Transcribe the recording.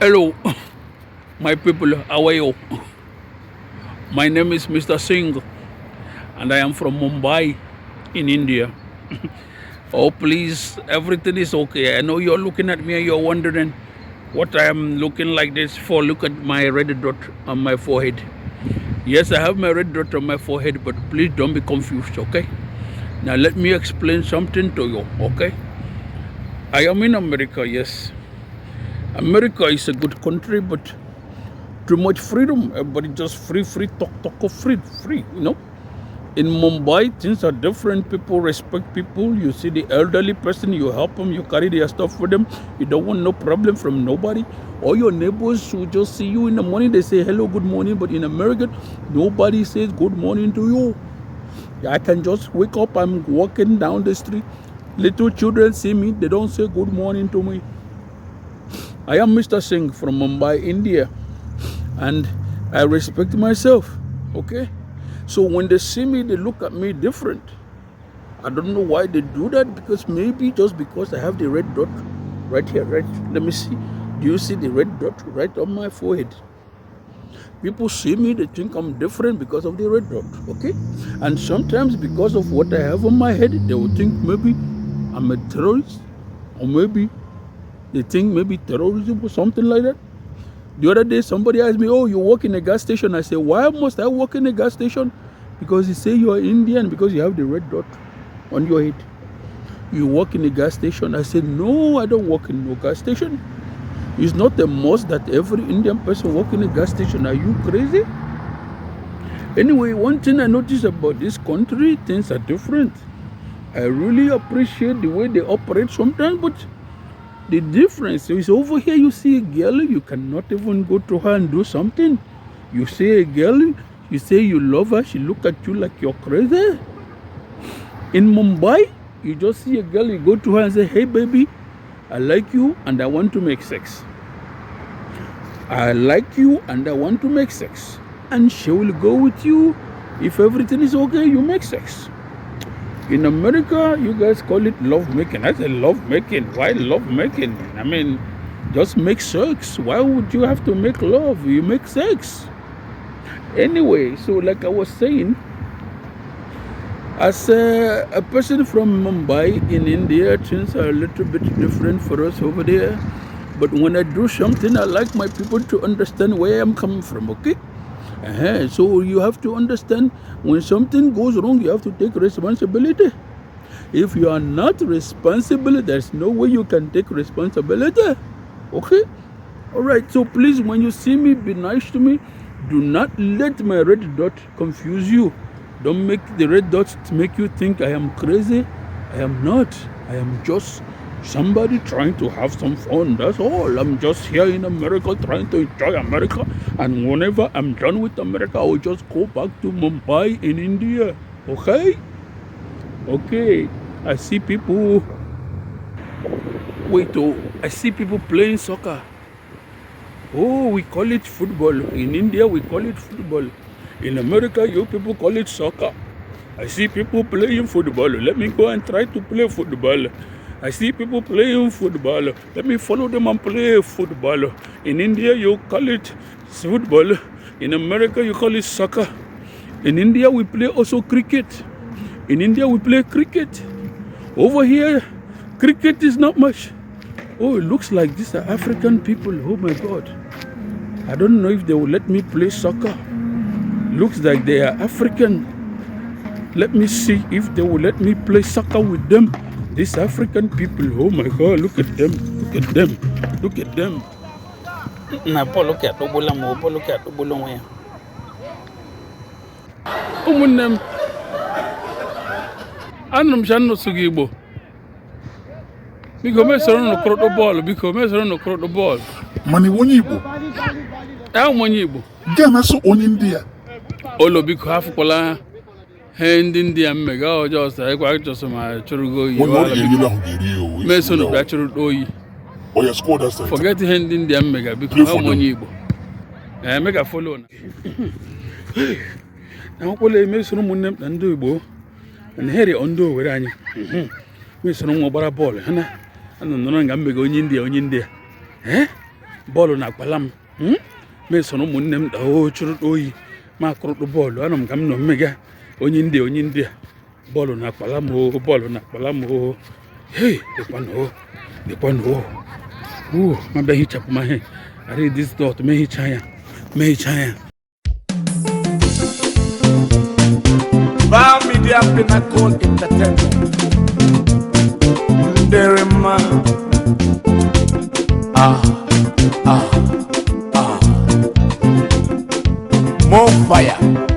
Hello, my people, how are you? My name is Mr. Singh, and I am from Mumbai in India. Oh, please, everything is okay. I know you're looking at me and you're wondering what I am looking like this for. Look at my red dot on my forehead. Yes, I have my red dot on my forehead, but please don't be confused, okay? Now, let me explain something to you, okay? I am in America, yes. America is a good country, but too much freedom. Everybody just free, talk of free, you know. In Mumbai, things are different. People respect people. You see the elderly person, you help them, you carry their stuff for them. You don't want no problem from nobody. All your neighbors who just see you in the morning, they say hello, good morning. But in America, nobody says good morning to you. I can just wake up, I'm walking down the street. Little children see me, they don't say good morning to me. I am Mr. Singh from Mumbai, India, and I respect myself, okay? So when they see me, they look at me different. I don't know why they do that, because maybe just because I have the red dot right here, right? Let me see. Do you see the red dot right on my forehead? People see me, they think I'm different because of the red dot, okay? And sometimes because of what I have on my head, they will think maybe I'm a terrorist, or maybe they think maybe terrorism or something like that. The other day, somebody asked me, oh, you work in a gas station. I said, why must I work in a gas station? Because they say you are Indian, because you have the red dot on your head. You work in a gas station. I said, no, I don't work in no gas station. It's not a must that every Indian person work in a gas station. Are you crazy? Anyway, one thing I noticed about this country, things are different. I really appreciate the way they operate sometimes, but the difference is over here, you see a girl, you cannot even go to her and do something. You see a girl, you say you love her, she look at you like you're crazy. In Mumbai, you just see a girl, you go to her and say, hey baby, I like you and I want to make sex. I like you and I want to make sex. And she will go with you. If everything is okay, you make sex. In America, you guys call it love making. I say love making. Why love making? I mean, just make sex. Why would you have to make love? You make sex. Anyway, so like I was saying, as a person from Mumbai in India, things are a little bit different for us over there. But when I do something, I like my people to understand where I'm coming from, okay? So you have to understand, when something goes wrong, you have to take responsibility. If you are not responsible, there's no way you can take responsibility. Okay? All right, so please, when you see me, be nice to me. Do not let my red dot confuse you. Don't make the red dots make you think I am crazy. I am not. I am just somebody trying to have some fun. That's all. I'm just here in America trying to enjoy America. And whenever I'm done with America, I will just go back to Mumbai in India. Okay? Okay. I see people. Wait, I see people playing soccer. Oh, we call it football. In India, we call it football. In America, you people call it soccer. I see people playing football. Let me go and try to play football. I see people playing football. Let me follow them and play football. In India, you call it football. In America, you call it soccer. In India, we play also cricket. In India, we play cricket. Over here, cricket is not much. Oh, it looks like these are African people. Oh my God. I don't know if they will let me play soccer. Looks like they are African. Let me see if they will let me play soccer with them. These African people, oh my God, look at them, look at them, look at them. Na po look at Obola mo, po look at Obola mo. Umunem. Anum shanno sugibo. Biko me soro no kro ball, biko me soro no kro ball. Mani wonyi Igbo. Wonyi Igbo. Gana so onye India. Olo biko hafu kola. Ndị India mmega ọjọọ sa ịkwa ịchọsọ ma chụrụgo yi wala meso no bịa chụrụ oyi. Forget ihe ndị India mmega biko ha onye Igbo. Mega follow na. Na ọkwụla emesoro ụmụnne m na ndị Igbo na here ondo were anyị. Mesoro nwa gbara bọọlụ ha na anọ nọrọ nga mmega onye India. bọọlụ na akpala m mesoro ụmụnne m daa chụrụ oyi ma akụrụtụ bọọlụ anọ m ka m nọ mmega onye India bọọlụ na akpala m bọọlụ na akpala m hey dịkwanụ ma bịa hichapụ ma ihe arị this dot mehicha ya We4We Media Pinnacle Entertainment. Derema. More fire.